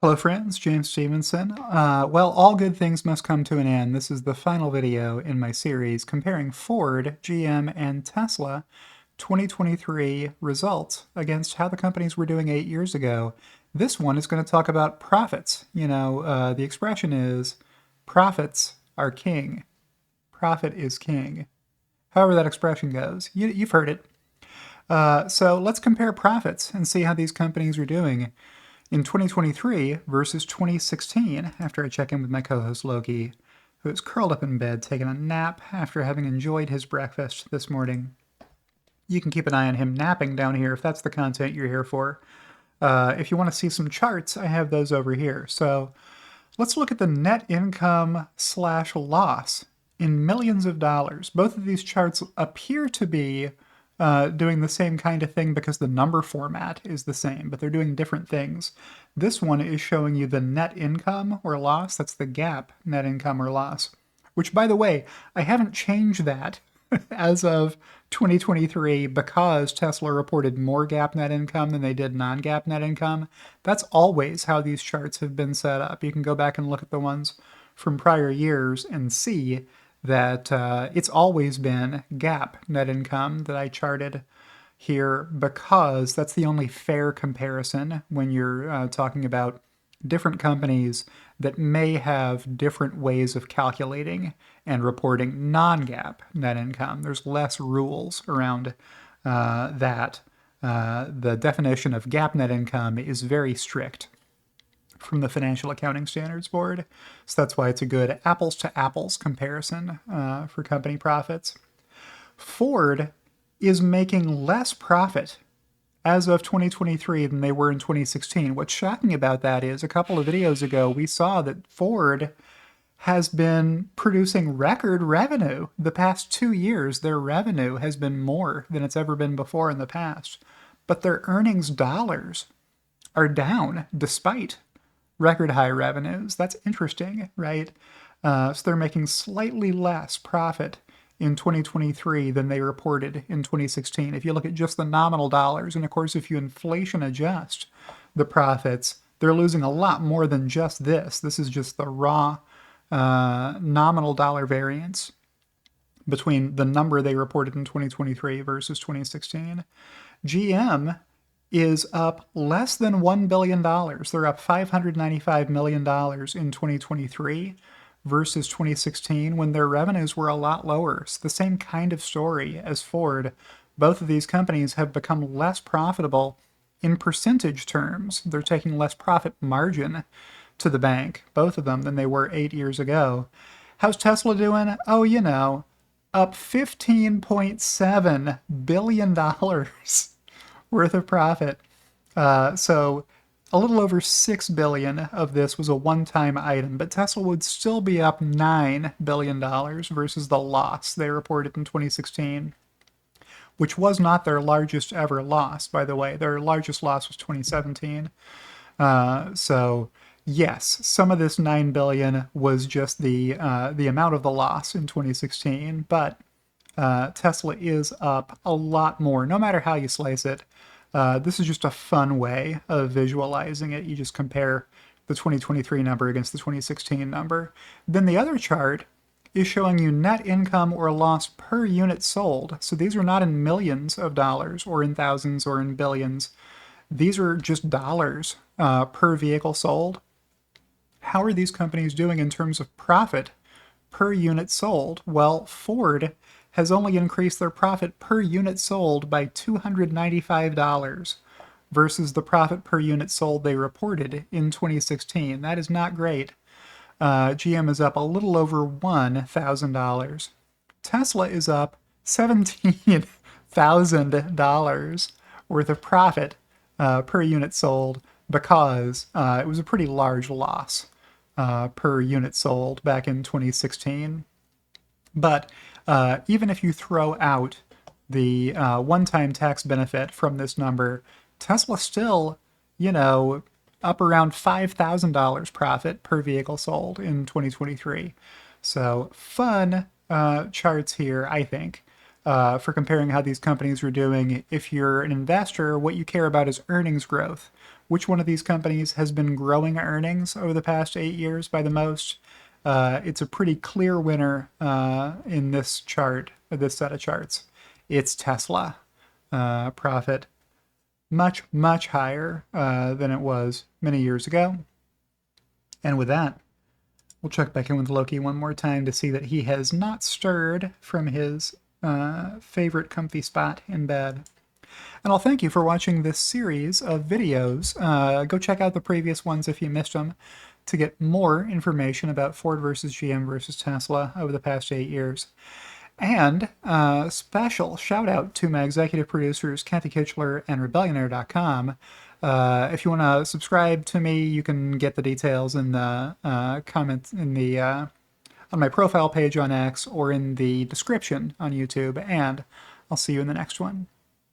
Hello friends, James Stevenson. Well, all good things must come to an end. This is the final video in my series comparing Ford, GM, and Tesla 2023 results against how the companies were doing 8 years ago. This one is going to talk about profits. The expression is, profits are king. Profit is king. However that expression goes. You've heard it. So let's compare profits and see how these companies are doing in 2023 versus 2016, after I check in with my co-host Loki, who is curled up in bed taking a nap after having enjoyed his breakfast this morning. You can keep an eye on him napping down here if that's the content you're here for. If you want to see some charts, I have those over here. So let's look at the net income / loss in millions of dollars. Both of these charts appear to be doing the same kind of thing because the number format is the same, but they're doing different things. This one is showing you the net income or loss. That's the GAAP net income or loss, which, by the way, I haven't changed that as of 2023 because Tesla reported more GAAP net income than they did non-GAAP net income. That's always how these charts have been set up. You can go back and look at the ones from prior years and see that it's always been GAAP net income that I charted here because that's the only fair comparison when you're talking about different companies that may have different ways of calculating and reporting non-GAAP net income. There's less rules around that. The definition of GAAP net income is very strict from the Financial Accounting Standards Board. So that's why it's a good apples to apples comparison for company profits. Ford is making less profit as of 2023 than they were in 2016. What's shocking about that is a couple of videos ago, we saw that Ford has been producing record revenue. The past 2 years, their revenue has been more than it's ever been before in the past. But their earnings dollars are down despite record high revenues. That's interesting, right? So they're making slightly less profit in 2023 than they reported in 2016. If you look at just the nominal dollars, and of course, if you inflation adjust the profits, they're losing a lot more than just this. This is just the raw nominal dollar variance between the number they reported in 2023 versus 2016. GM is up less than $1 billion. They're up $595 million in 2023 versus 2016 when their revenues were a lot lower. It's the same kind of story as Ford. Both of these companies have become less profitable in percentage terms. They're taking less profit margin to the bank, both of them, than they were 8 years ago. How's Tesla doing? Oh, up $15.7 billion worth of profit. So a little over $6 billion of this was a one-time item, but Tesla would still be up $9 billion versus the loss they reported in 2016, which was not their largest ever loss, by the way. Their largest loss was 2017. So yes, some of this $9 billion was just the amount of the loss in 2016, but Tesla is up a lot more, no matter how you slice it. This is just a fun way of visualizing it. You just compare the 2023 number against the 2016 number. Then the other chart is showing you net income or loss per unit sold. So these are not in millions of dollars or in thousands or in billions. These are just dollars per vehicle sold. How are these companies doing in terms of profit per unit sold? Well, Ford has only increased their profit per unit sold by $295 versus the profit per unit sold they reported in 2016. That is not great. GM is up a little over $1,000. Tesla is up $17,000 worth of profit per unit sold because it was a pretty large loss per unit sold back in 2016. But even if you throw out the one-time tax benefit from this number, Tesla still, up around $5,000 profit per vehicle sold in 2023. So fun charts here, I think. for comparing how these companies are doing. If you're an investor, what you care about is earnings growth. Which one of these companies has been growing earnings over the past 8 years by the most? It's a pretty clear winner in this chart, this set of charts. It's Tesla. Profit much, much higher than it was many years ago. And with that, we'll check back in with Loki one more time to see that he has not stirred from his favorite comfy spot in bed. And I'll thank you for watching this series of videos. Go check out the previous ones if you missed them to get more information about Ford versus GM versus Tesla over the past 8 years. And special shout out to my executive producers, Kathy Kitchler and Rebellionaire.com. If you want to subscribe to me, you can get the details in the comments in the on my profile page on X or in the description on YouTube. And I'll see you in the next one.